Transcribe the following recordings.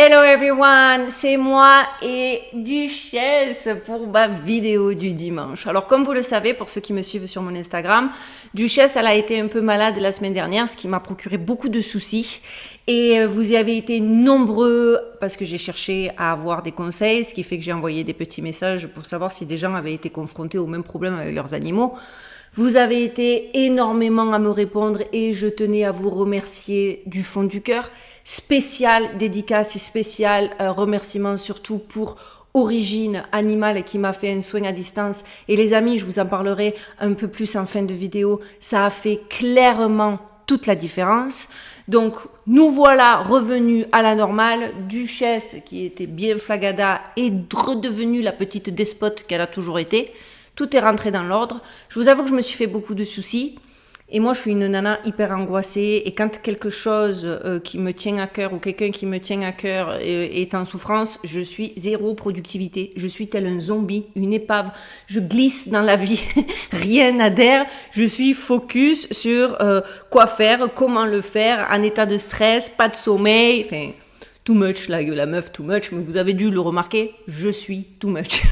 Hello everyone, c'est moi et Duchesse pour ma vidéo du dimanche. Alors comme vous le savez, pour ceux qui me suivent sur mon Instagram, Duchesse elle a été un peu malade la semaine dernière, ce qui m'a procuré beaucoup de soucis. Et vous y avez été nombreux parce que j'ai cherché à avoir des conseils, ce qui fait que j'ai envoyé des petits messages pour savoir si des gens avaient été confrontés au même problème avec leurs animaux. Vous avez été énormément à me répondre et je tenais à vous remercier du fond du cœur. Spécial dédicace et spécial remerciement surtout pour Origine Animale qui m'a fait un soin à distance. Et les amis, je vous en parlerai un peu plus en fin de vidéo. Ça a fait clairement toute la différence. Donc, nous voilà revenus à la normale. Duchesse, qui était bien flagada, est redevenue la petite despote qu'elle a toujours été. Tout est rentré dans l'ordre. Je vous avoue que je me suis fait beaucoup de soucis. Et moi, je suis une nana hyper angoissée. Et quand quelque chose qui me tient à cœur ou quelqu'un qui me tient à cœur est en souffrance, je suis zéro productivité. Je suis tel un zombie, une épave. Je glisse dans la vie. Rien n'adhère. Je suis focus sur quoi faire, comment le faire, en état de stress, pas de sommeil. Enfin, too much, la meuf too much. Mais vous avez dû le remarquer, je suis too much.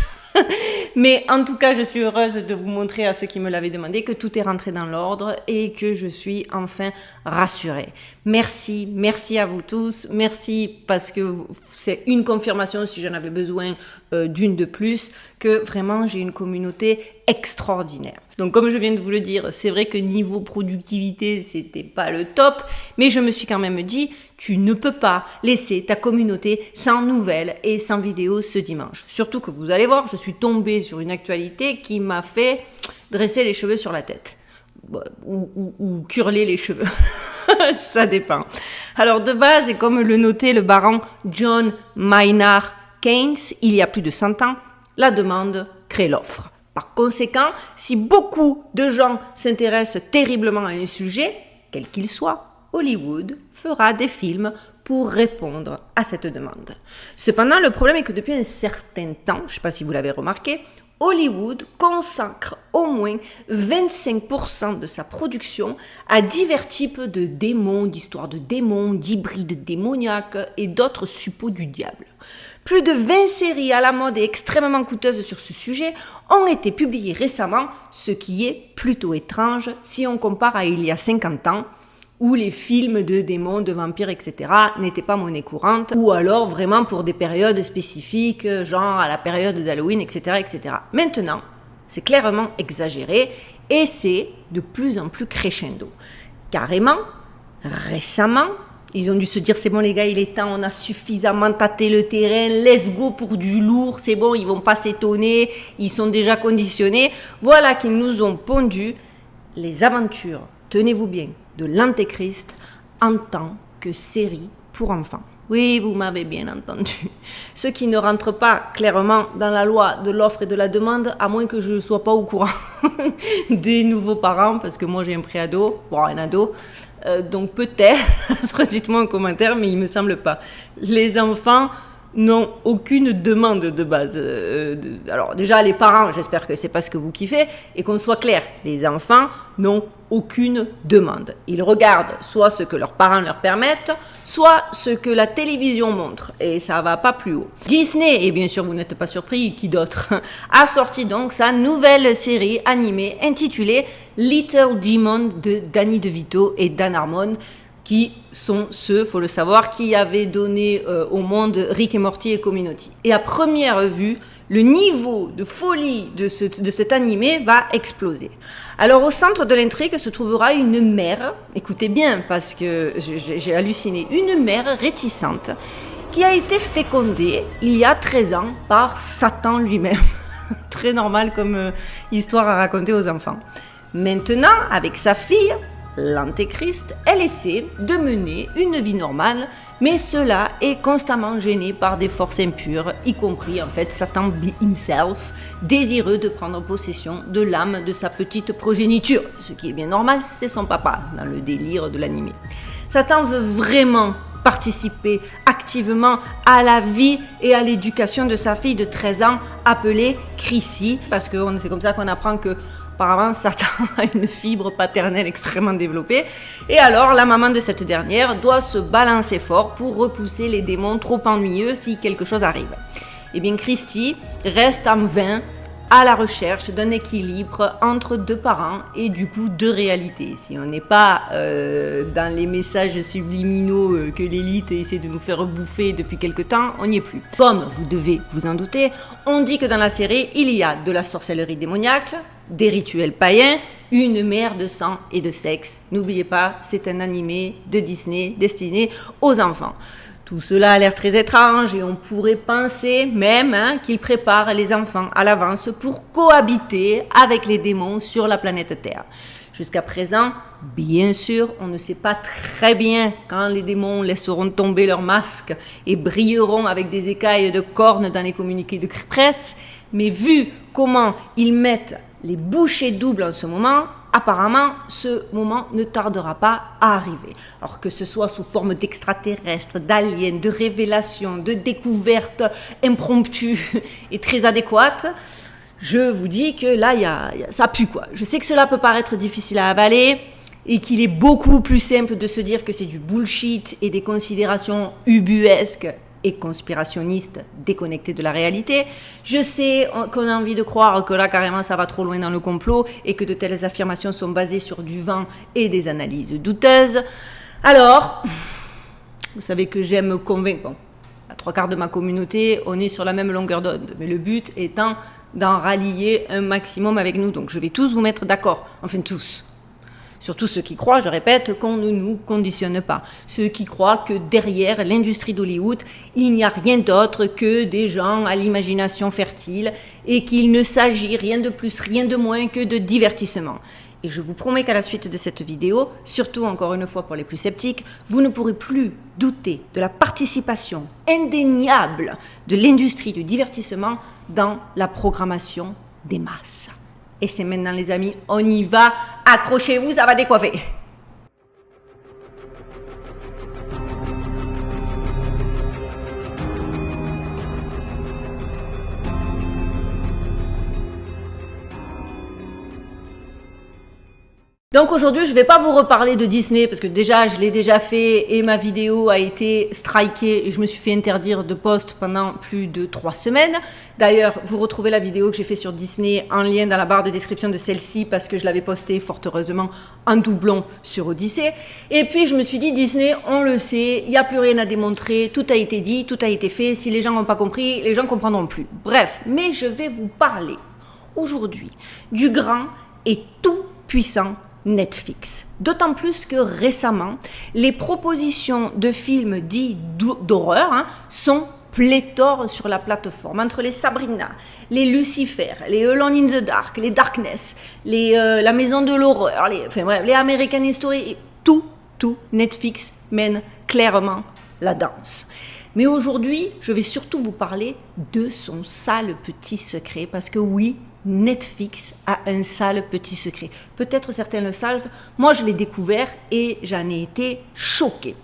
Mais en tout cas, je suis heureuse de vous montrer à ceux qui me l'avaient demandé que tout est rentré dans l'ordre et que je suis enfin rassurée. Merci, merci à vous tous. Merci parce que c'est une confirmation, si j'en avais besoin d'une de plus, que vraiment j'ai une communauté extraordinaire. Donc comme je viens de vous le dire, c'est vrai que niveau productivité, c'était pas le top, mais je me suis quand même dit, tu ne peux pas laisser ta communauté sans nouvelles et sans vidéos ce dimanche. Surtout que vous allez voir, je suis tombée sur une actualité qui m'a fait dresser les cheveux sur la tête. Ou curler les cheveux. Ça dépend. Alors de base, et comme le notait le baron John Maynard Keynes, il y a plus de 100 ans, la demande crée l'offre. Par conséquent, si beaucoup de gens s'intéressent terriblement à un sujet, quel qu'il soit, Hollywood fera des films pour répondre à cette demande. Cependant, le problème est que depuis un certain temps, je ne sais pas si vous l'avez remarqué, Hollywood consacre au moins 25% de sa production à divers types de démons, d'histoires de démons, d'hybrides démoniaques et d'autres suppôts du diable. Plus de 20 séries à la mode et extrêmement coûteuses sur ce sujet ont été publiées récemment, ce qui est plutôt étrange si on compare à il y a 50 ans, où les films de démons, de vampires, etc. n'étaient pas monnaie courante, ou alors vraiment pour des périodes spécifiques, genre à la période d'Halloween, etc., etc. Maintenant, c'est clairement exagéré, et c'est de plus en plus crescendo. Carrément, récemment, ils ont dû se dire, c'est bon les gars, il est temps, on a suffisamment tâté le terrain, let's go pour du lourd, c'est bon, ils vont pas s'étonner, ils sont déjà conditionnés. Voilà qu'ils nous ont pondu les aventures, tenez-vous bien, de l'Antéchrist en tant que série pour enfants. Oui, vous m'avez bien entendu. Ce qui ne rentre pas clairement dans la loi de l'offre et de la demande, à moins que je ne sois pas au courant des nouveaux parents, parce que moi j'ai un pré-ado, bon un ado, donc peut-être, dites-moi en commentaire, mais il me semble pas. Les enfants n'ont aucune demande de base. Alors déjà les parents, j'espère que c'est pas ce que vous kiffez, et qu'on soit clair, les enfants n'ont aucune demande. Ils regardent soit ce que leurs parents leur permettent, soit ce que la télévision montre, et ça va pas plus haut. Disney, et bien sûr vous n'êtes pas surpris, qui d'autre, a sorti donc sa nouvelle série animée intitulée Little Demon de Danny DeVito et Dan Harmon, qui sont ceux, faut le savoir, qui avaient donné au monde Rick et Morty et Community. Et à première vue, le niveau de folie de cet animé va exploser. Alors au centre de l'intrigue se trouvera une mère, écoutez bien parce que j'ai halluciné, une mère réticente qui a été fécondée il y a 13 ans par Satan lui-même. Très normal comme histoire à raconter aux enfants. Maintenant, avec sa fille, l'Antéchrist, elle essaie de mener une vie normale, mais cela est constamment gêné par des forces impures, y compris en fait Satan himself, désireux de prendre possession de l'âme de sa petite progéniture. Ce qui est bien normal, c'est son papa, dans le délire de l'animé. Satan veut vraiment participer activement à la vie et à l'éducation de sa fille de 13 ans, appelée Chrissy, parce que c'est comme ça qu'on apprend que apparemment Satan a une fibre paternelle extrêmement développée. Et alors, la maman de cette dernière doit se balancer fort pour repousser les démons trop ennuyeux si quelque chose arrive. Eh bien, Christy reste en vain à la recherche d'un équilibre entre deux parents et du coup deux réalités. Si on n'est pas dans les messages subliminaux que l'élite essaie de nous faire bouffer depuis quelque temps, on n'y est plus. Comme vous devez vous en douter, on dit que dans la série, il y a de la sorcellerie démoniaque, des rituels païens, une mer de sang et de sexe. N'oubliez pas, c'est un animé de Disney destiné aux enfants. Tout cela a l'air très étrange et on pourrait penser même qu'ils préparent les enfants à l'avance pour cohabiter avec les démons sur la planète Terre. Jusqu'à présent, bien sûr, on ne sait pas très bien quand les démons laisseront tomber leurs masques et brilleront avec des écailles de cornes dans les communiqués de presse, mais vu comment ils mettent les bouchées doubles en ce moment, apparemment, ce moment ne tardera pas à arriver. Alors que ce soit sous forme d'extraterrestres, d'aliens, de révélations, de découvertes impromptues et très adéquates, je vous dis que là, ça pue quoi. Je sais que cela peut paraître difficile à avaler et qu'il est beaucoup plus simple de se dire que c'est du bullshit et des considérations ubuesques et conspirationnistes déconnectés de la réalité. Je sais qu'on a envie de croire que là, carrément, ça va trop loin dans le complot et que de telles affirmations sont basées sur du vent et des analyses douteuses. Alors, vous savez que j'aime me convaincre. Bon, à 3/4 de ma communauté, on est sur la même longueur d'onde. Mais le but étant d'en rallier un maximum avec nous. Donc, je vais tous vous mettre d'accord. Enfin, tous. Surtout ceux qui croient, je répète, qu'on ne nous conditionne pas. Ceux qui croient que derrière l'industrie d'Hollywood, il n'y a rien d'autre que des gens à l'imagination fertile et qu'il ne s'agit rien de plus, rien de moins que de divertissement. Et je vous promets qu'à la suite de cette vidéo, surtout encore une fois pour les plus sceptiques, vous ne pourrez plus douter de la participation indéniable de l'industrie du divertissement dans la programmation des masses. Et c'est maintenant les amis, on y va, accrochez-vous, ça va décoiffer. Donc aujourd'hui, je ne vais pas vous reparler de Disney parce que déjà, je l'ai déjà fait et ma vidéo a été strikée et je me suis fait interdire de post pendant plus de 3 semaines. D'ailleurs, vous retrouvez la vidéo que j'ai fait sur Disney en lien dans la barre de description de celle-ci parce que je l'avais postée fort heureusement en doublon sur Odyssée. Et puis, je me suis dit, Disney, on le sait, il n'y a plus rien à démontrer, tout a été dit, tout a été fait. Si les gens n'ont pas compris, les gens ne comprendront plus. Bref, mais je vais vous parler aujourd'hui du grand et tout puissant Netflix. D'autant plus que récemment, les propositions de films dits d'horreur sont pléthore sur la plateforme. Entre les Sabrina, les Lucifer, les Alone in the Dark, les Darkness, la Maison de l'horreur, les American History, tout, Netflix mène clairement la danse. Mais aujourd'hui, je vais surtout vous parler de son sale petit secret, parce que oui, Netflix a un sale petit secret. Peut-être certains le savent, moi je l'ai découvert et j'en ai été choquée.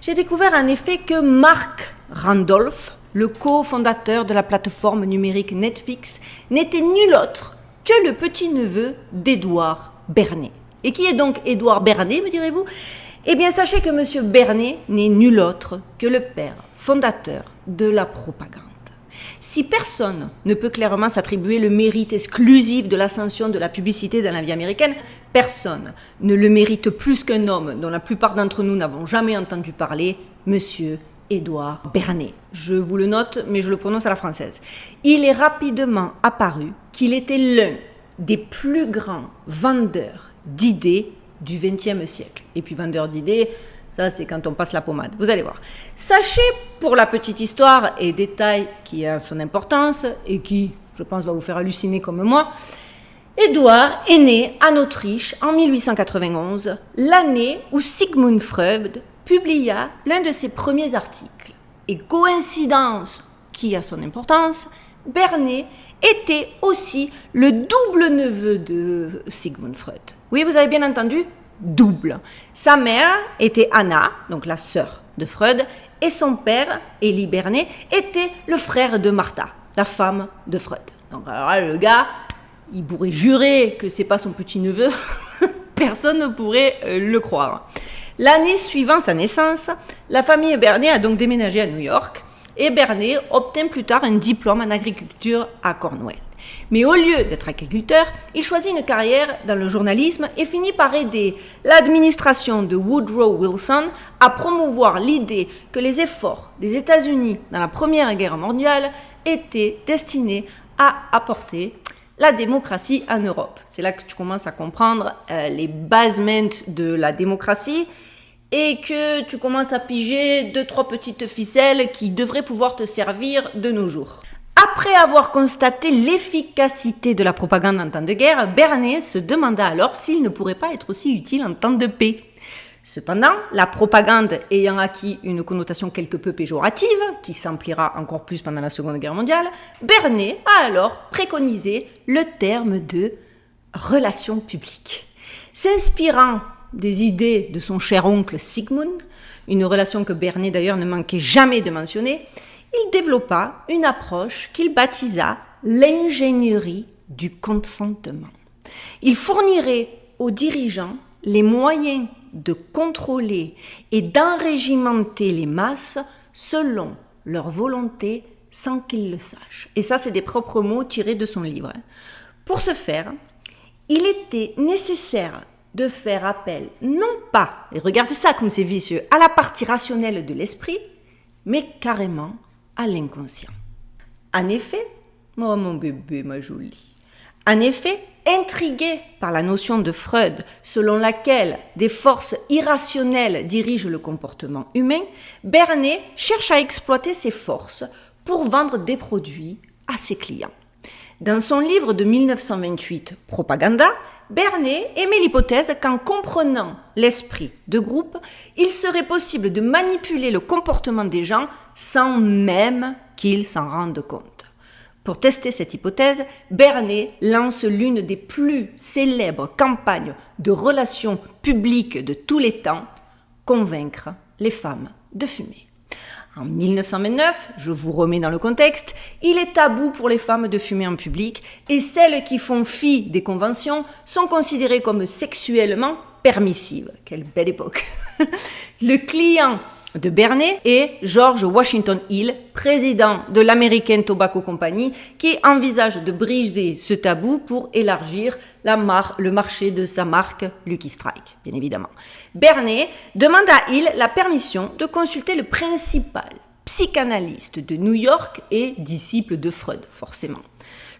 J'ai découvert en effet que Mark Randolph, le cofondateur de la plateforme numérique Netflix, n'était nul autre que le petit-neveu d'Edouard Bernays. Et qui est donc Edouard Bernays, me direz-vous ? Eh bien, sachez que M. Bernays n'est nul autre que le père fondateur de la propagande. Si personne ne peut clairement s'attribuer le mérite exclusif de l'ascension de la publicité dans la vie américaine, personne ne le mérite plus qu'un homme dont la plupart d'entre nous n'avons jamais entendu parler, Monsieur Edouard Bernays. Je vous le note, mais je le prononce à la française. Il est rapidement apparu qu'il était l'un des plus grands vendeurs d'idées du XXe siècle. Et puis vendeur d'idées, ça c'est quand on passe la pommade, vous allez voir. Sachez, pour la petite histoire et détail qui a son importance et qui, je pense, va vous faire halluciner comme moi, Édouard est né en Autriche en 1891, l'année où Sigmund Freud publia l'un de ses premiers articles. Et coïncidence qui a son importance, Bernays était aussi le double neveu de Sigmund Freud. Oui, vous avez bien entendu, double. Sa mère était Anna, donc la sœur de Freud, et son père, Élie Bernays, était le frère de Martha, la femme de Freud. Donc alors là, le gars, il pourrait jurer que c'est pas son petit-neveu, personne ne pourrait le croire. L'année suivant sa naissance, la famille Bernet a donc déménagé à New York et Bernet obtint plus tard un diplôme en agriculture à Cornwall. Mais au lieu d'être agriculteur, il choisit une carrière dans le journalisme et finit par aider l'administration de Woodrow Wilson à promouvoir l'idée que les efforts des États-Unis dans la Première Guerre mondiale étaient destinés à apporter la démocratie en Europe. C'est là que tu commences à comprendre les basements de la démocratie et que tu commences à piger 2-3 petites ficelles qui devraient pouvoir te servir de nos jours. Après avoir constaté l'efficacité de la propagande en temps de guerre, Bernet se demanda alors s'il ne pourrait pas être aussi utile en temps de paix. Cependant, la propagande ayant acquis une connotation quelque peu péjorative, qui s'ampliera encore plus pendant la Seconde Guerre mondiale, Bernet a alors préconisé le terme de « relations publiques ». S'inspirant des idées de son cher oncle Sigmund, une relation que Bernet d'ailleurs ne manquait jamais de mentionner, il développa une approche qu'il baptisa l'ingénierie du consentement. Il fournirait aux dirigeants les moyens de contrôler et d'enrégimenter les masses selon leur volonté sans qu'ils le sachent. Et ça, c'est des propres mots tirés de son livre. Pour ce faire, il était nécessaire de faire appel, non pas, et regardez ça comme c'est vicieux, à la partie rationnelle de l'esprit, mais carrément à l'inconscient. En effet, oh mon bébé, ma jolie, en effet, intrigué par la notion de Freud selon laquelle des forces irrationnelles dirigent le comportement humain, Bernet cherche à exploiter ces forces pour vendre des produits à ses clients. Dans son livre de 1928, Propaganda, Bernet émet l'hypothèse qu'en comprenant l'esprit de groupe, il serait possible de manipuler le comportement des gens sans même qu'ils s'en rendent compte. Pour tester cette hypothèse, Bernet lance l'une des plus célèbres campagnes de relations publiques de tous les temps, convaincre les femmes de fumer. En 1929, je vous remets dans le contexte, il est tabou pour les femmes de fumer en public et celles qui font fi des conventions sont considérées comme sexuellement permissives. Quelle belle époque. Le client de Bernet est George Washington Hill, président de l'American Tobacco Company, qui envisage de briser ce tabou pour élargir le marché de sa marque Lucky Strike, bien évidemment. Bernet demande à Hill la permission de consulter le principal psychanalyste de New York et disciple de Freud, forcément,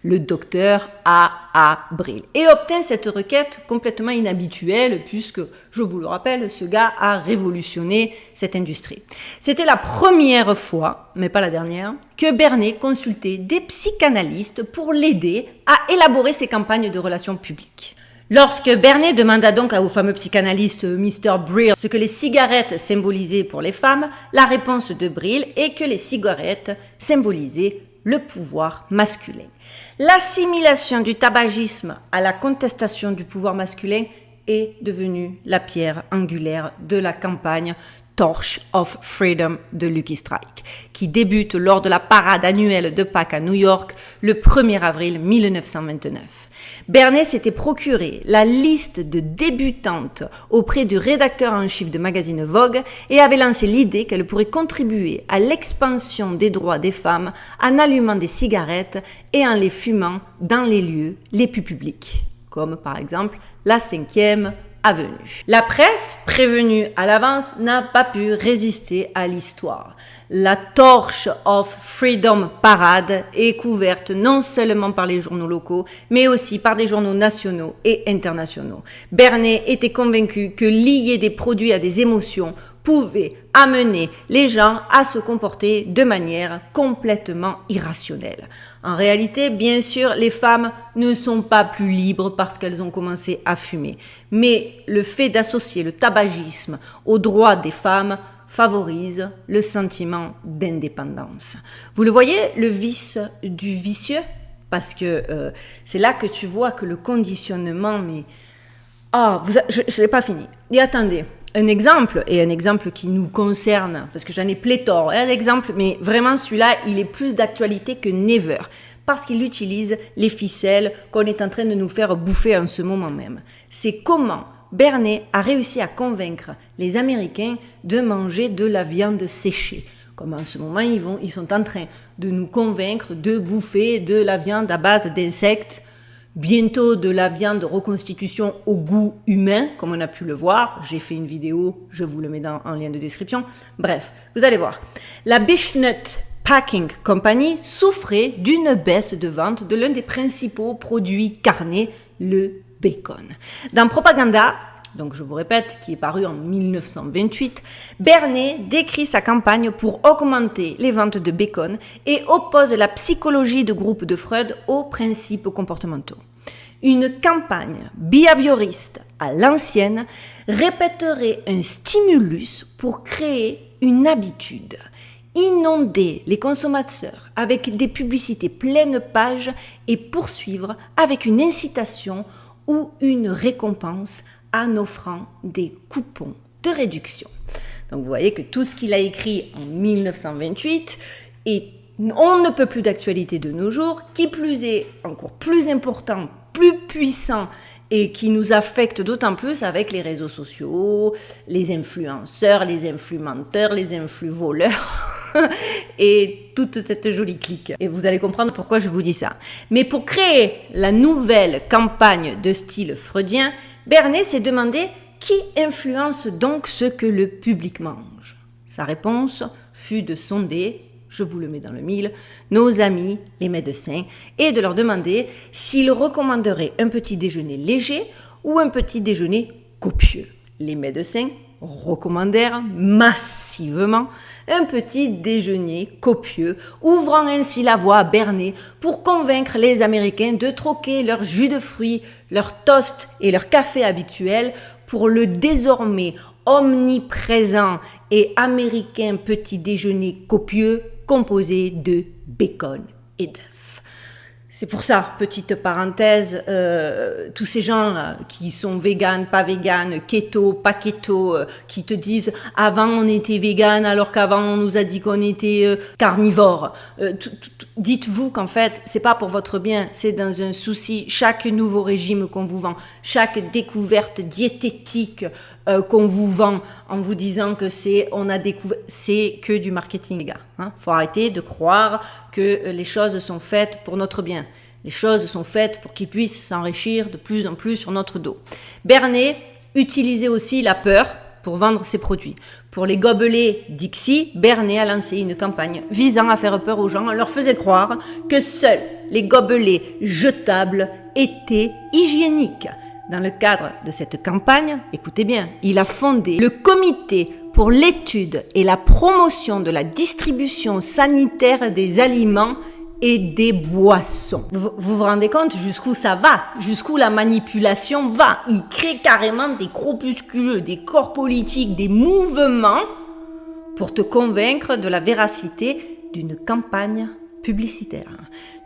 le docteur A.A. Brill, et obtint cette requête complètement inhabituelle puisque, je vous le rappelle, ce gars a révolutionné cette industrie. C'était la première fois, mais pas la dernière, que Bernet consultait des psychanalystes pour l'aider à élaborer ses campagnes de relations publiques. Lorsque Bernet demanda donc au fameux psychanalyste Mr. Brill ce que les cigarettes symbolisaient pour les femmes, la réponse de Brill est que les cigarettes symbolisaient le pouvoir masculin. L'assimilation du tabagisme à la contestation du pouvoir masculin est devenue la pierre angulaire de la campagne Torch of Freedom de Lucky Strike, qui débute lors de la parade annuelle de Pâques à New York le 1er avril 1929. Bernet s'était procuré la liste de débutantes auprès du rédacteur en chef de magazine Vogue et avait lancé l'idée qu'elle pourrait contribuer à l'expansion des droits des femmes en allumant des cigarettes et en les fumant dans les lieux les plus publics, comme par exemple la 5e avenue. La presse, prévenue à l'avance, n'a pas pu résister à l'histoire. La Torch of Freedom Parade est couverte non seulement par les journaux locaux, mais aussi par des journaux nationaux et internationaux. Bernet était convaincu que lier des produits à des émotions pouvait amener les gens à se comporter de manière complètement irrationnelle. En réalité, bien sûr, les femmes ne sont pas plus libres parce qu'elles ont commencé à fumer. Mais le fait d'associer le tabagisme aux droits des femmes favorise le sentiment d'indépendance. Vous le voyez, le vice du vicieux? Parce que c'est là que tu vois que le conditionnement, mais... je n'ai pas fini. Et attendez, un exemple, et un exemple qui nous concerne, parce que j'en ai pléthore, un exemple, mais vraiment celui-là, il est plus d'actualité que never, parce qu'il utilise les ficelles qu'on est en train de nous faire bouffer en ce moment même. C'est comment Bernet a réussi à convaincre les Américains de manger de la viande séchée. Comme en ce moment, ils sont en train de nous convaincre de bouffer de la viande à base d'insectes, bientôt de la viande de reconstitution au goût humain, comme on a pu le voir. J'ai fait une vidéo, je vous le mets en lien de description. Bref, vous allez voir. La Beech-Nut Packing Company souffrait d'une baisse de vente de l'un des principaux produits carnés, le bacon. Dans Propaganda, donc je vous répète, qui est paru en 1928, Bernet décrit sa campagne pour augmenter les ventes de bacon et oppose la psychologie de groupe de Freud aux principes comportementaux. Une campagne behavioriste à l'ancienne répéterait un stimulus pour créer une habitude. Inonder les consommateurs avec des publicités pleines pages et poursuivre avec une incitation ou une récompense en offrant des coupons de réduction. Donc vous voyez que tout ce qu'il a écrit en 1928 on ne peut plus d'actualité de nos jours, qui plus est encore plus important, plus puissant et qui nous affecte d'autant plus avec les réseaux sociaux, les influenceurs, les influmenteurs, les influvoleurs et toute cette jolie clique. Et vous allez comprendre pourquoi je vous dis ça. Mais pour créer la nouvelle campagne de style freudien, Bernet s'est demandé qui influence donc ce que le public mange. Sa réponse fut de sonder, je vous le mets dans le mille, nos amis, les médecins, et de leur demander s'ils recommanderaient un petit déjeuner léger ou un petit déjeuner copieux. Les médecins recommandèrent massivement un petit déjeuner copieux, ouvrant ainsi la voie à Bernet pour convaincre les Américains de troquer leur jus de fruits, leur toast et leur café habituels pour le désormais omniprésent et américain petit déjeuner copieux composé de bacon et d'œufs. C'est pour ça, petite parenthèse, tous ces gens qui sont véganes, pas véganes, keto, pas keto, qui te disent avant on était végane alors qu'avant on nous a dit qu'on était carnivore. Dites-vous qu'en fait c'est pas pour votre bien, c'est dans un souci. Chaque nouveau régime qu'on vous vend, chaque découverte diététique qu'on vous vend en vous disant que c'est que du marketing, les gars. Faut arrêter de croire que les choses sont faites pour notre bien. Les choses sont faites pour qu'ils puissent s'enrichir de plus en plus sur notre dos. Bernet utilisait aussi la peur pour vendre ses produits. Pour les gobelets Dixie, Bernet a lancé une campagne visant à faire peur aux gens en leur faisant croire que seuls les gobelets jetables étaient hygiéniques. Dans le cadre de cette campagne, écoutez bien, il a fondé le comité pour l'étude et la promotion de la distribution sanitaire des aliments et des boissons. Vous vous rendez compte jusqu'où ça va, jusqu'où la manipulation va. Il crée carrément des corpuscules, des corps politiques, des mouvements pour te convaincre de la véracité d'une campagne publicitaire.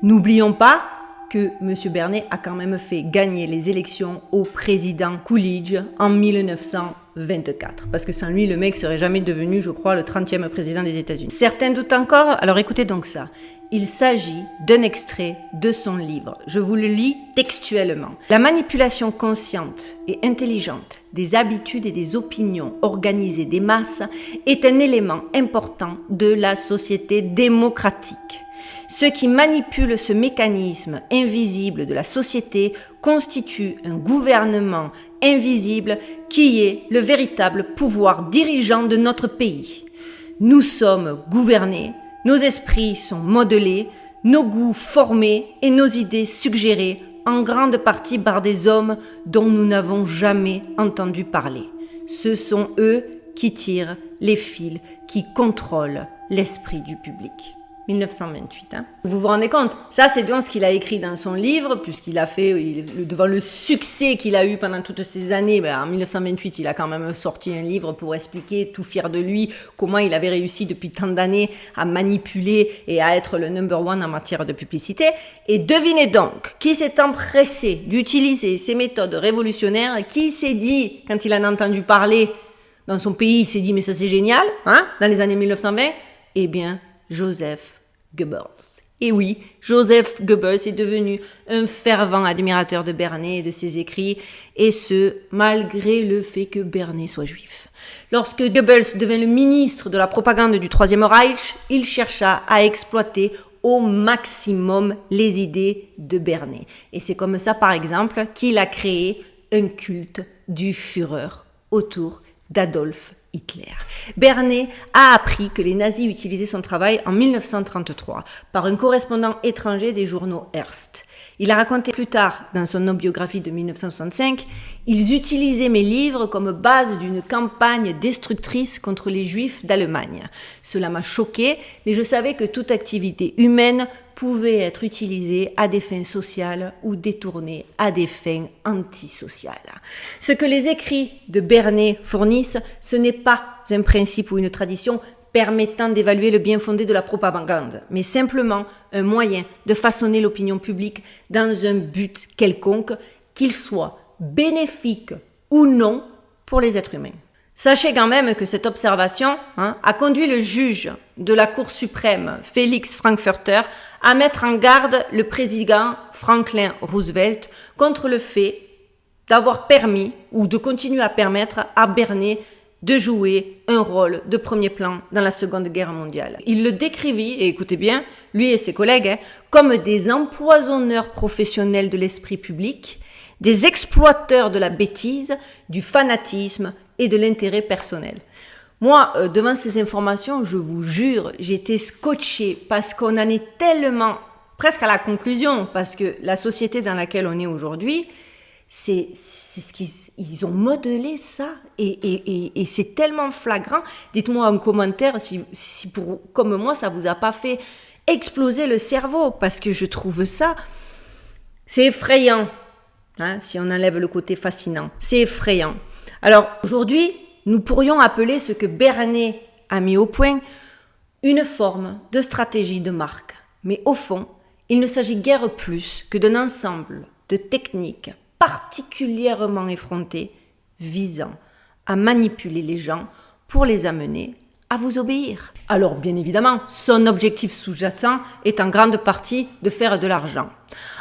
N'oublions pas que M. Bernet a quand même fait gagner les élections au président Coolidge en 1924. Parce que sans lui, le mec serait jamais devenu, je crois, le 30e président des États-Unis. Certains doutent encore, alors écoutez donc ça. Il s'agit d'un extrait de son livre. Je vous le lis textuellement. La manipulation consciente et intelligente des habitudes et des opinions organisées des masses est un élément important de la société démocratique. Ceux qui manipulent ce mécanisme invisible de la société constituent un gouvernement invisible qui est le véritable pouvoir dirigeant de notre pays. Nous sommes gouvernés, nos esprits sont modelés, nos goûts formés et nos idées suggérées en grande partie par des hommes dont nous n'avons jamais entendu parler. Ce sont eux qui tirent les fils qui contrôlent l'esprit du public. 1928. Vous vous rendez compte? Ça, c'est donc ce qu'il a écrit dans son livre, puisqu'il a fait, devant le succès qu'il a eu pendant toutes ces années, en 1928, il a quand même sorti un livre pour expliquer, tout fier de lui, comment il avait réussi depuis tant d'années à manipuler et à être le number one en matière de publicité. Et devinez donc, qui s'est empressé d'utiliser ces méthodes révolutionnaires, qui s'est dit, quand il en a entendu parler, dans son pays, il s'est dit, mais ça c'est génial, hein, dans les années 1920? Eh bien, Joseph Goebbels. Et oui, Joseph Goebbels est devenu un fervent admirateur de Bernays et de ses écrits, et ce, malgré le fait que Bernays soit juif. Lorsque Goebbels devint le ministre de la propagande du Troisième Reich, il chercha à exploiter au maximum les idées de Bernays. Et c'est comme ça, par exemple, qu'il a créé un culte du Führer autour d'Adolf Hitler. Bernays a appris que les nazis utilisaient son travail en 1933 par un correspondant étranger des journaux Hearst. Il a raconté plus tard, dans son autobiographie de 1965, « Ils utilisaient mes livres comme base d'une campagne destructrice contre les Juifs d'Allemagne. Cela m'a choqué, mais je savais que toute activité humaine pouvait être utilisée à des fins sociales ou détournée à des fins antisociales. » Ce que les écrits de Bernays fournissent, ce n'est pas un principe ou une tradition permettant d'évaluer le bien fondé de la propagande, mais simplement un moyen de façonner l'opinion publique dans un but quelconque, qu'il soit bénéfique ou non pour les êtres humains. Sachez quand même que cette observation a conduit le juge de la Cour suprême, Félix Frankfurter, à mettre en garde le président Franklin Roosevelt contre le fait d'avoir permis ou de continuer à permettre à Bernays de jouer un rôle de premier plan dans la Seconde Guerre mondiale. Il le décrivit, et écoutez bien, lui et ses collègues, comme des empoisonneurs professionnels de l'esprit public, des exploiteurs de la bêtise, du fanatisme et de l'intérêt personnel. Moi, devant ces informations, je vous jure, j'étais scotché parce qu'on en est tellement presque à la conclusion, parce que la société dans laquelle on est aujourd'hui, c'est ce qu'ils ont modelé ça et c'est tellement flagrant. Dites-moi en commentaire si comme moi ça vous a pas fait exploser le cerveau, parce que je trouve ça, c'est effrayant, si on enlève le côté fascinant, c'est effrayant. Alors aujourd'hui, nous pourrions appeler ce que Bernays a mis au point une forme de stratégie de marque, mais au fond, il ne s'agit guère plus que d'un ensemble de techniques particulièrement effronté, visant à manipuler les gens pour les amener à vous obéir. Alors bien évidemment, son objectif sous-jacent est en grande partie de faire de l'argent.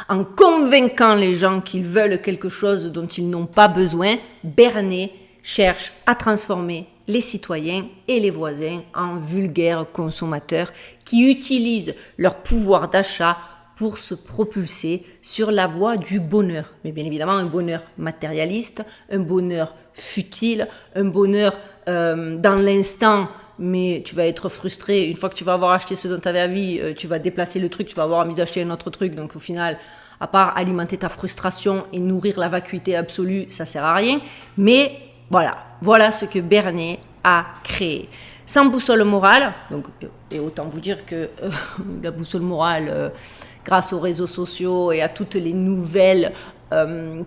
En convainquant les gens qu'ils veulent quelque chose dont ils n'ont pas besoin, Bernays cherche à transformer les citoyens et les voisins en vulgaires consommateurs qui utilisent leur pouvoir d'achat pour se propulser sur la voie du bonheur. Mais bien évidemment, un bonheur matérialiste, un bonheur futile, un bonheur dans l'instant, mais tu vas être frustré. Une fois que tu vas avoir acheté ce dont tu avais envie, tu vas déplacer le truc, tu vas avoir envie d'acheter un autre truc. Donc au final, à part alimenter ta frustration et nourrir la vacuité absolue, ça sert à rien. Mais voilà ce que Bernays a créé. Sans boussole morale, donc, et autant vous dire que la boussole morale, grâce aux réseaux sociaux et à toutes les nouvelles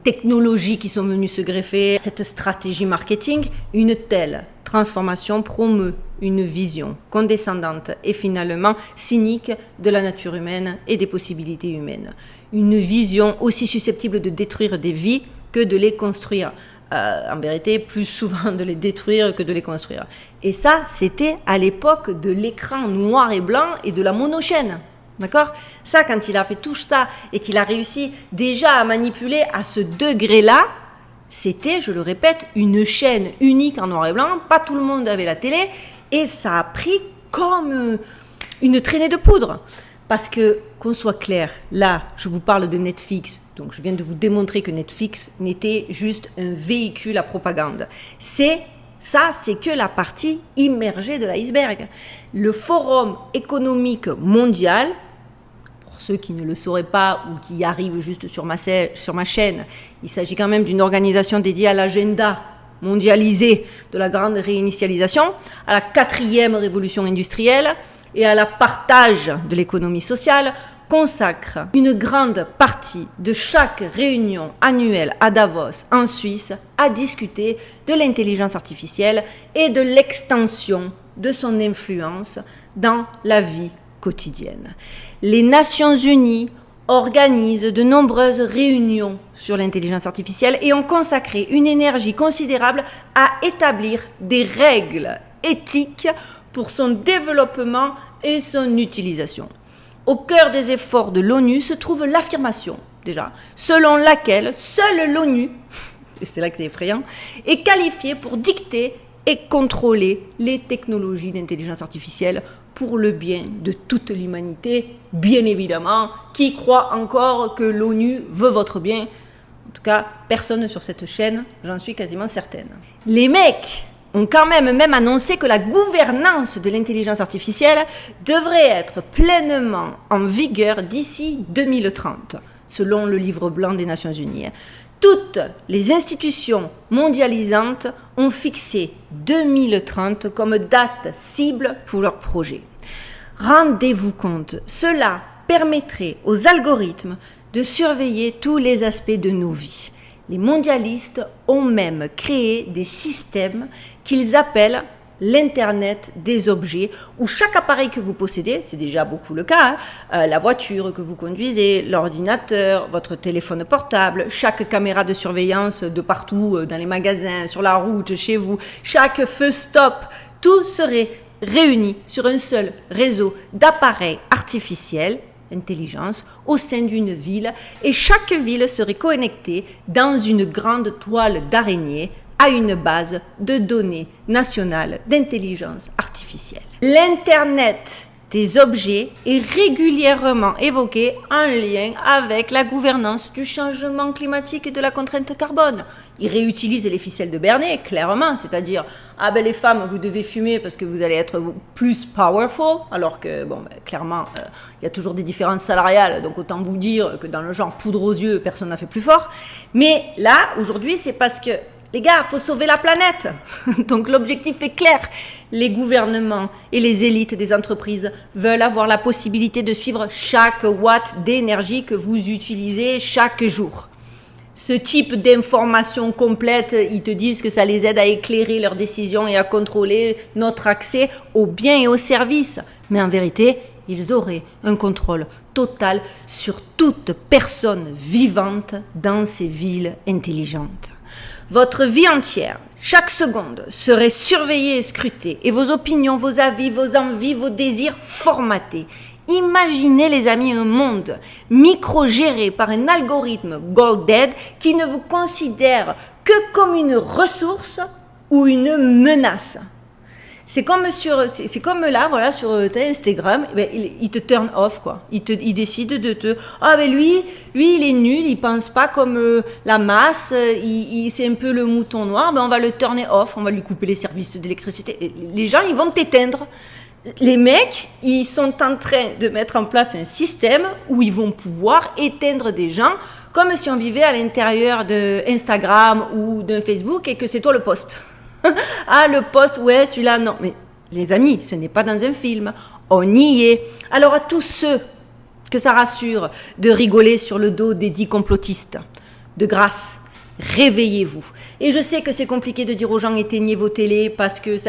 technologies qui sont venues se greffer, cette stratégie marketing, une telle transformation promeut une vision condescendante et finalement cynique de la nature humaine et des possibilités humaines. Une vision aussi susceptible de détruire des vies que de les construire. En vérité, plus souvent de les détruire que de les construire. Et ça, c'était à l'époque de l'écran noir et blanc et de la monochaîne. D'accord ? Ça, quand il a fait tout ça et qu'il a réussi déjà à manipuler à ce degré-là, c'était, je le répète, une chaîne unique en noir et blanc. Pas tout le monde avait la télé et ça a pris comme une traînée de poudre. Parce que, qu'on soit clair, là, je vous parle de Netflix, donc je viens de vous démontrer que Netflix n'était juste un véhicule à propagande. C'est que la partie immergée de l'iceberg. Le Forum économique mondial, pour ceux qui ne le sauraient pas ou qui arrivent juste sur ma chaîne, il s'agit quand même d'une organisation dédiée à l'agenda mondialisé de la grande réinitialisation, à la 4e révolution industrielle, et à la partage de l'économie sociale, consacre une grande partie de chaque réunion annuelle à Davos, en Suisse, à discuter de l'intelligence artificielle et de l'extension de son influence dans la vie quotidienne. Les Nations Unies organise de nombreuses réunions sur l'intelligence artificielle et ont consacré une énergie considérable à établir des règles éthiques pour son développement et son utilisation. Au cœur des efforts de l'ONU se trouve l'affirmation, déjà, selon laquelle seule l'ONU, et c'est là que c'est effrayant, est qualifiée pour dicter et contrôler les technologies d'intelligence artificielle pour le bien de toute l'humanité, bien évidemment. Qui croit encore que l'ONU veut votre bien? En tout cas, personne sur cette chaîne, j'en suis quasiment certaine. Les mecs ont quand même annoncé que la gouvernance de l'intelligence artificielle devrait être pleinement en vigueur d'ici 2030, selon le livre blanc des Nations Unies. Toutes les institutions mondialisantes ont fixé 2030 comme date cible pour leur projet. Rendez-vous compte, cela permettrait aux algorithmes de surveiller tous les aspects de nos vies. Les mondialistes ont même créé des systèmes qu'ils appellent l'Internet des objets, où chaque appareil que vous possédez, c'est déjà beaucoup le cas, la voiture que vous conduisez, l'ordinateur, votre téléphone portable, chaque caméra de surveillance de partout, dans les magasins, sur la route, chez vous, chaque feu stop, tout serait réuni sur un seul réseau d'appareils artificiels, intelligence, au sein d'une ville, et chaque ville serait connectée dans une grande toile d'araignée à une base de données nationale d'intelligence artificielle. L'Internet des objets est régulièrement évoqué en lien avec la gouvernance du changement climatique et de la contrainte carbone. Il réutilise les ficelles de Bernet, clairement, c'est-à-dire les femmes, vous devez fumer parce que vous allez être plus powerful, alors que, clairement, il y a toujours des différences salariales, donc autant vous dire que dans le genre poudre aux yeux, personne n'a fait plus fort. Mais là, aujourd'hui, c'est parce que les gars, il faut sauver la planète. Donc l'objectif est clair. Les gouvernements et les élites des entreprises veulent avoir la possibilité de suivre chaque watt d'énergie que vous utilisez chaque jour. Ce type d'informations complètes, ils te disent que ça les aide à éclairer leurs décisions et à contrôler notre accès aux biens et aux services. Mais en vérité, ils auraient un contrôle total sur toute personne vivante dans ces villes intelligentes. Votre vie entière, chaque seconde, serait surveillée et scrutée, et vos opinions, vos avis, vos envies, vos désirs formatés. Imaginez, les amis, un monde micro-géré par un algorithme gold-dead qui ne vous considère que comme une ressource ou une menace. C'est comme là, voilà, sur Instagram, il te turn off, quoi. Il décide de te, lui, il est nul, il pense pas comme la masse, c'est un peu le mouton noir, on va le turner off, on va lui couper les services d'électricité. Et les gens, ils vont t'éteindre. Les mecs, ils sont en train de mettre en place un système où ils vont pouvoir éteindre des gens comme si on vivait à l'intérieur de Instagram ou d'un Facebook et que c'est toi le poste. Le poste, ouais, celui-là, non. Mais les amis, ce n'est pas dans un film. On y est. Alors à tous ceux que ça rassure de rigoler sur le dos des dits complotistes, de grâce, réveillez-vous. Et je sais que c'est compliqué de dire aux gens éteignez vos télés parce qu'il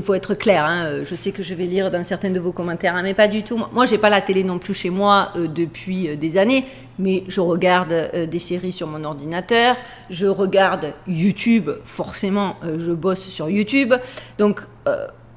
faut être clair, je sais que je vais lire dans certains de vos commentaires, mais pas du tout. Moi, j'ai pas la télé non plus chez moi depuis des années, mais je regarde des séries sur mon ordinateur, je regarde YouTube, forcément, je bosse sur YouTube, donc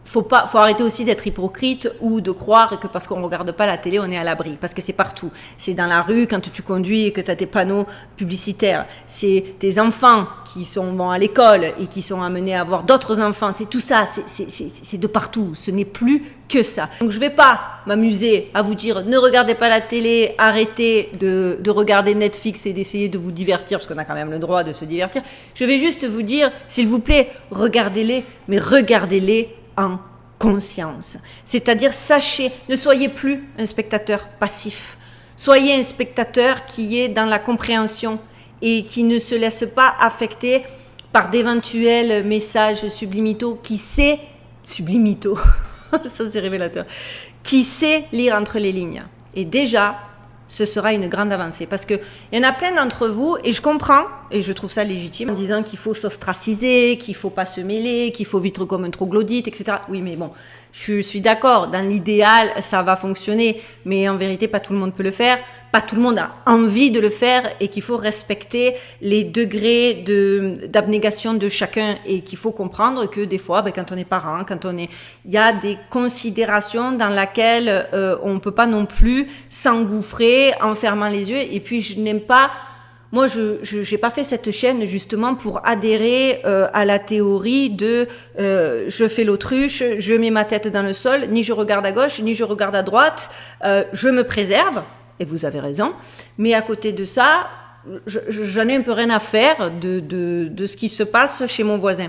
faut arrêter aussi d'être hypocrite ou de croire que parce qu'on regarde pas la télé, on est à l'abri. Parce que c'est partout. C'est dans la rue, quand tu conduis et que tu as tes panneaux publicitaires. C'est tes enfants qui vont à l'école et qui sont amenés à voir d'autres enfants. C'est tout ça. C'est de partout. Ce n'est plus que ça. Donc je vais pas m'amuser à vous dire ne regardez pas la télé, arrêtez de regarder Netflix et d'essayer de vous divertir parce qu'on a quand même le droit de se divertir. Je vais juste vous dire, s'il vous plaît, regardez-les, mais regardez-les en conscience. C'est-à-dire, sachez, ne soyez plus un spectateur passif. Soyez un spectateur qui est dans la compréhension et qui ne se laisse pas affecter par d'éventuels messages sublimitaux, ça c'est révélateur, qui sait lire entre les lignes. Et déjà, ce sera une grande avancée. Parce qu'il y en a plein d'entre vous, et je comprends, et je trouve ça légitime, en disant qu'il faut s'ostraciser, qu'il ne faut pas se mêler, qu'il faut vivre comme un troglodyte, etc. Oui, mais bon, je suis d'accord, dans l'idéal, ça va fonctionner, mais en vérité, pas tout le monde peut le faire, pas tout le monde a envie de le faire, et qu'il faut respecter les degrés d'abnégation de chacun, et qu'il faut comprendre que des fois, quand on est parent, il y a des considérations dans lesquelles on ne peut pas non plus s'engouffrer en fermant les yeux. Et puis je n'aime pas, moi je n'ai pas fait cette chaîne justement pour adhérer à la théorie de je fais l'autruche, je mets ma tête dans le sol, ni je regarde à gauche ni je regarde à droite, je me préserve, et vous avez raison, mais à côté de ça, j'en ai un peu rien à faire de ce qui se passe chez mon voisin.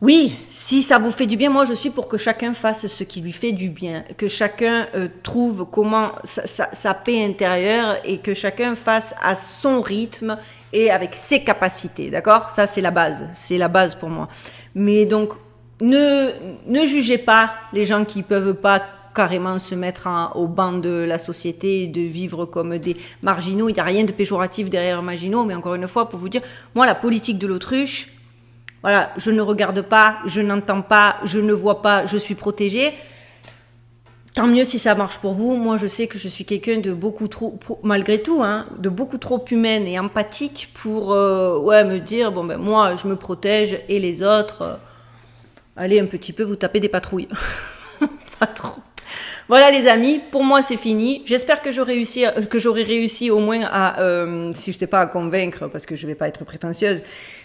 Oui, si ça vous fait du bien, moi je suis pour que chacun fasse ce qui lui fait du bien, que chacun trouve comment sa paix intérieure, et que chacun fasse à son rythme et avec ses capacités, d'accord ? Ça c'est la base pour moi. Mais donc ne jugez pas les gens qui peuvent pas carrément se mettre au banc de la société et de vivre comme des marginaux. Il n'y a rien de péjoratif derrière marginaux, mais encore une fois pour vous dire, moi la politique de l'autruche, voilà, je ne regarde pas, je n'entends pas, je ne vois pas, je suis protégée. Tant mieux si ça marche pour vous. Moi, je sais que je suis quelqu'un de beaucoup trop, malgré tout, de beaucoup trop humaine et empathique pour me dire, moi, je me protège et les autres, allez un petit peu vous taper des patrouilles. Pas trop. Voilà les amis, pour moi c'est fini. J'espère que j'aurai réussi au moins à, si je sais pas à convaincre, parce que je vais pas être prétentieuse,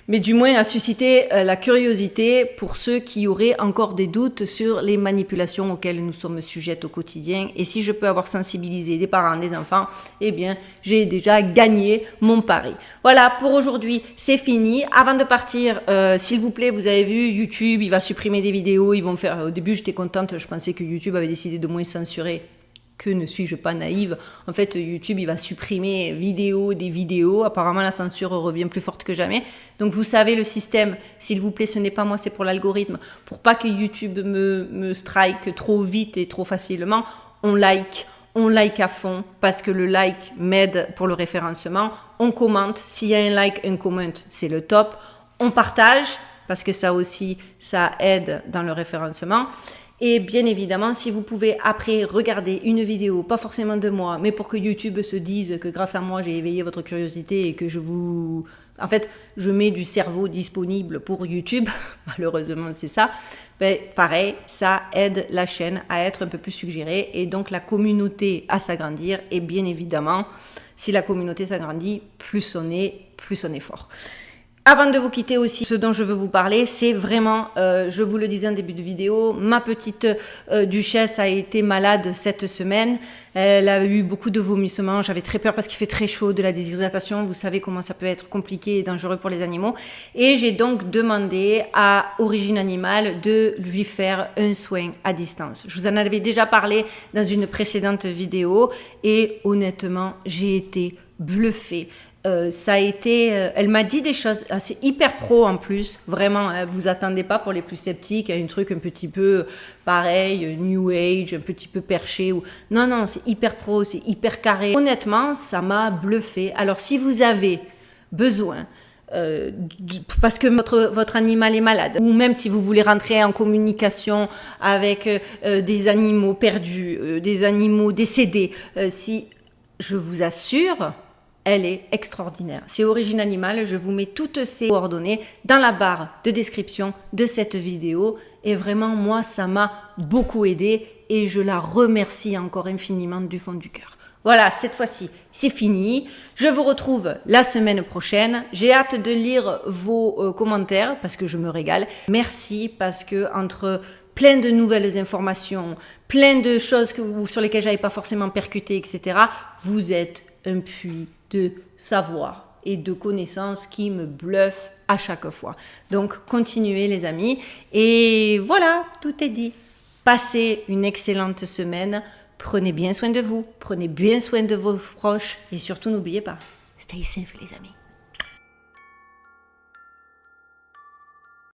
mais du moins à susciter la curiosité pour ceux qui auraient encore des doutes sur les manipulations auxquelles nous sommes sujettes au quotidien. Et si je peux avoir sensibilisé des parents, des enfants, eh bien j'ai déjà gagné mon pari. Voilà, pour aujourd'hui c'est fini. Avant de partir, s'il vous plaît, vous avez vu YouTube, il va supprimer des vidéos, ils vont faire. Au début j'étais contente, je pensais que YouTube avait décidé de moins censurer. Que ne suis-je pas naïve? En fait, YouTube, il va supprimer des vidéos. Apparemment, la censure revient plus forte que jamais. Donc, vous savez le système. S'il vous plaît, ce n'est pas moi, c'est pour l'algorithme. Pour pas que YouTube me strike trop vite et trop facilement, on like à fond parce que le like m'aide pour le référencement. On commente. S'il y a un like, un comment, c'est le top. On partage parce que ça aussi, ça aide dans le référencement. Et bien évidemment, si vous pouvez après regarder une vidéo, pas forcément de moi, mais pour que YouTube se dise que grâce à moi, j'ai éveillé votre curiosité et que en fait, je mets du cerveau disponible pour YouTube, malheureusement c'est ça, pareil, ça aide la chaîne à être un peu plus suggérée et donc la communauté à s'agrandir. Et bien évidemment, si la communauté s'agrandit, plus on est fort. Avant de vous quitter aussi, ce dont je veux vous parler, c'est vraiment, je vous le disais en début de vidéo, ma petite duchesse a été malade cette semaine. Elle a eu beaucoup de vomissements. J'avais très peur parce qu'il fait très chaud, de la déshydratation. Vous savez comment ça peut être compliqué et dangereux pour les animaux. Et j'ai donc demandé à Origine Animale de lui faire un soin à distance. Je vous en avais déjà parlé dans une précédente vidéo et honnêtement, j'ai été bluffée. Ça a été, elle m'a dit des choses assez hyper pro en plus, vraiment, vous attendez pas pour les plus sceptiques à un truc un petit peu pareil, new age, un petit peu perché ou non, c'est hyper pro, c'est hyper carré. Honnêtement, ça m'a bluffé. Alors si vous avez besoin parce que votre animal est malade, ou même si vous voulez rentrer en communication avec des animaux perdus, des animaux décédés, si je vous assure, elle est extraordinaire. C'est Origine Animale, je vous mets toutes ces coordonnées dans la barre de description de cette vidéo et vraiment moi ça m'a beaucoup aidé et je la remercie encore infiniment du fond du cœur. Voilà, cette fois-ci, c'est fini. Je vous retrouve la semaine prochaine. J'ai hâte de lire vos commentaires parce que je me régale. Merci parce que entre plein de nouvelles informations, plein de choses sur lesquelles j'avais pas forcément percuté, etc., vous êtes un puits de savoir et de connaissances qui me bluffent à chaque fois. Donc, continuez les amis. Et voilà, tout est dit. Passez une excellente semaine. Prenez bien soin de vous. Prenez bien soin de vos proches. Et surtout, n'oubliez pas, stay safe les amis.